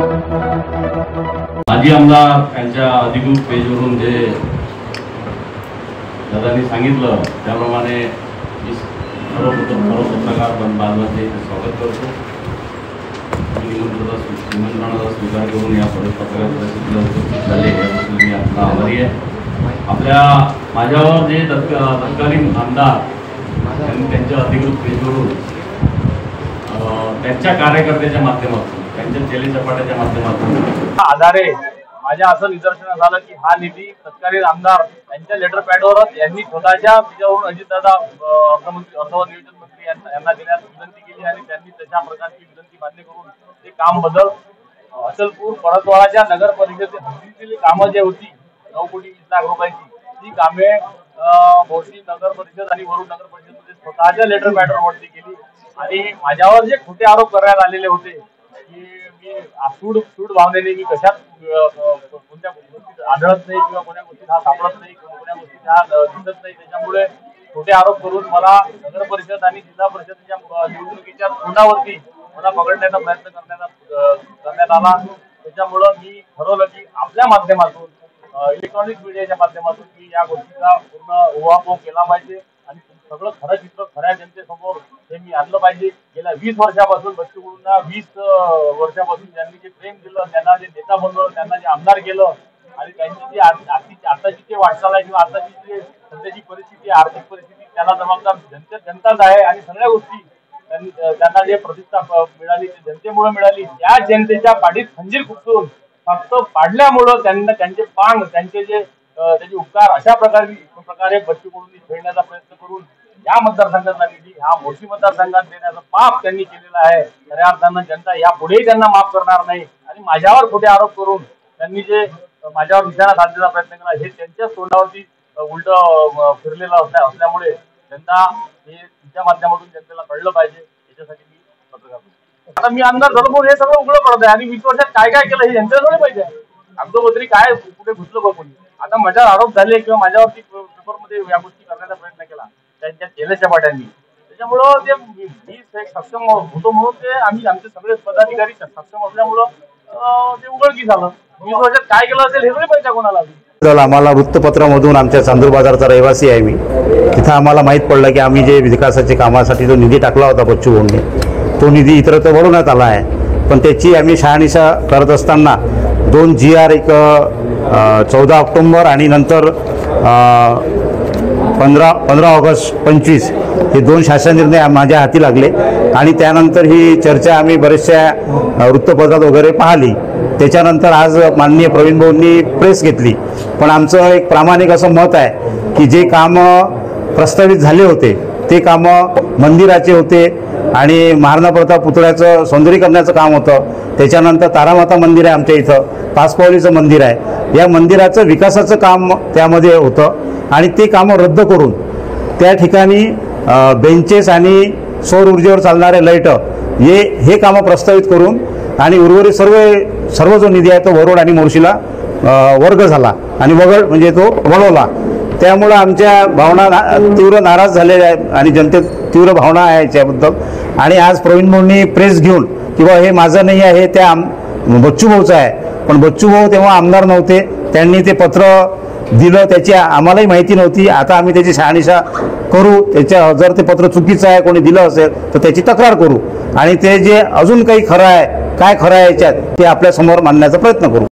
माजी आमदार यांच्या अधिकृत पेजवरून जे दादांनी सांगितलं त्याप्रमाणे मी सर्व पत्रकार बांधवांचे स्वागत करतो। निमंत्रणाचा स्वीकार करून या पत्रकार परिषदेला उपस्थित झाले याबद्दल मी आपला आभारी आहे। आपल्या माझ्यावर जे तत्कालीन आमदार त्यांच्या अधिकृत पेजवरून त्यांच्या कार्यकर्त्याच्या माध्यमातून त्यांच्या चेलेचपाट्याच्या माध्यमातून आधारे माझ्या असं निदर्शनास झालं की हा निधी तत्कालीन आमदार त्यांच्या लेटर पॅडवरच यांनी स्वतःच्या तिच्यावरून अजितदादा अर्थमंत्री अथवा नियोजन मंत्री यांना देण्यास विनंती केली आणि त्यांनी तशा प्रकारची विनंती मान्य करून ते काम बदल अचलपूर परतवाडाच्या नगर परिषदेतील कामं जे होती 9 कोटी 20 लाख रुपयाची ती कामे भोसरी नगर परिषद आणि वरुड नगर परिषदेमध्ये स्वतःच्या लेटर पॅडवरती केली। आणि माझ्यावर जे खोटे आरोप करण्यात आलेले होते की मी सूड भावनेने मी कशात कोणत्या गोष्टीत आढळत नाही किंवा कोणत्या गोष्टीत हा सापडत नाही किंवा कोणत्या गोष्टीत हा दिसत नाही, त्याच्यामुळे खोटे आरोप करून मला नगर परिषद आणि जिल्हा परिषदेच्या निवडणुकीच्या तोंडावरती मला पकडण्याचा प्रयत्न करण्यात आला। त्याच्यामुळं मी ठरवलं की आपल्या माध्यमातून इलेक्ट्रॉनिक मीडियाच्या माध्यमातून मी या गोष्टीचा पूर्ण उहापोह केला पाहिजे आणि सगळं खरं चित्र खऱ्या जनतेसमोर हे मी आणलं पाहिजे। गेल्या 20 वर्षापासून बच्चू कडूंना 20 वर्षापासून ज्यांनी जे प्रेम दिलं, त्यांना जे नेता बनवलं, त्यांना जे आमदार केलं आणि त्यांची जी आताची जे वाटचाल आहे किंवा आताची जी सध्याची परिस्थिती आर्थिक परिस्थिती त्याला जबाबदार जनताच आहे। आणि सगळ्या गोष्टी त्यांना जे प्रतिष्ठा मिळाली ते जनतेमुळे मिळाली। त्या जनतेच्या पाठीत खंजीर खुपसून फक्त पाडल्यामुळं त्यांना त्यांचे पांग त्यांचे जे त्याचे उपकार अशा प्रकारे बच्चू कडूंनी खेळण्याचा प्रयत्न करून या मतदारसंघातला निधी हा मोठी मतदारसंघात देण्याचं पाप त्यांनी केलेलं आहे। खऱ्या अर्थानं जनता यापुढेही त्यांना माफ करणार नाही आणि माझ्यावर खोटे आरोप करून त्यांनी जे माझ्यावर निशाणा साधण्याचा प्रयत्न केला हे त्यांच्याच तोंडावरती उलट फिरलेलं असल्यामुळे जनता हे तुमच्या माध्यमातून जनतेला कळलं पाहिजे याच्यासाठी मी पत्रकार आता मी आमदार झालो हे सगळं उघडं पडत आहे आणि 20 वर्षात काय काय केलं हे जनतेला कळलं पाहिजे। कागदोपत्री काय कुठे घुसलं बघून आता माझ्यावर आरोप झाले किंवा माझ्यावरती पेपरमध्ये या गोष्टी करण्याचा प्रयत्न केला त्यांच्या केल्याच्या पाट्यांनी, त्याच्यामुळं ते मी एक सक्षम होतो म्हणून ते आम्ही आमचे सगळे पदाधिकारी सक्षम असल्यामुळं ते उघडकीस झालं। 20 वर्षात काय केलं असेल हे नाही पाहिजे कोणाला। आम्हाला वृत्तपत्रामधून आमच्या चांदूर बाजारचा रहिवासी आहे मी, तिथं आम्हाला माहीत पडलं की आम्ही जे विकासाच्या कामासाठी जो निधी टाकला होता बच्चू कडूंनी तो निधी इतरत्र वळवण्यात आला आहे, पण त्याची आम्ही शहानिशा करत असताना 2 GR एक 14 ऑक्टोबर आणि नंतर 15 ऑगस्ट 25 हे 2 शासन निर्णय माझ्या हाती लागले आणि त्यानंतर ही चर्चा आम्ही बरेचशा वृत्तपत्रात वगैरे पाहिली। त्याच्यानंतर आज माननीय प्रवीण भाऊंनी प्रेस घेतली, पण आमचं एक प्रामाणिक असं मत आहे की जे कामं प्रस्तावित झाले होते ते कामं मंदिराचे होते आणि महाराणा प्रताप पुतळ्याचं सौंदर्यीकरणाचं काम होतं, त्याच्यानंतर तारामाता मंदिर आहे आमच्या इथं, पाचपावलीचं मंदिर आहे, या मंदिराचं विकासाचं काम त्यामध्ये होतं आणि ते कामं रद्द करून त्या ठिकाणी बेंचेस आणि सौर ऊर्जेवर चालणारे लाईट हे कामं प्रस्तावित करून आणि उर्वरित सर्व जो निधी आहे तो वरोड आणि मोर्शीला वर्ग झाला आणि वगळ म्हणजे तो वळवला। त्यामुळं आमच्या भावना तीव्र नाराज झालेल्या आहेत आणि जनतेत तीव्र भावना आहे याच्याबद्दल। आणि आज प्रवीण भाऊंनी प्रेस घेऊन किंवा हे माझं नाही आहे त्या बच्चू भाऊचं आहे, पण बच्चू भाऊ तेव्हा आमदार नव्हते, त्यांनी ते पत्र दिलं त्याची आम्हालाही माहिती नव्हती। आता आम्ही त्याची शहानिशा करू, त्याच्या जर ते पत्र चुकीचं आहे कोणी दिलं असेल तर त्याची तक्रार करू आणि ते जे अजून काही खरं आहे काय खरं आहे याच्यात ते आपल्या समोर मांडण्याचा प्रयत्न करू।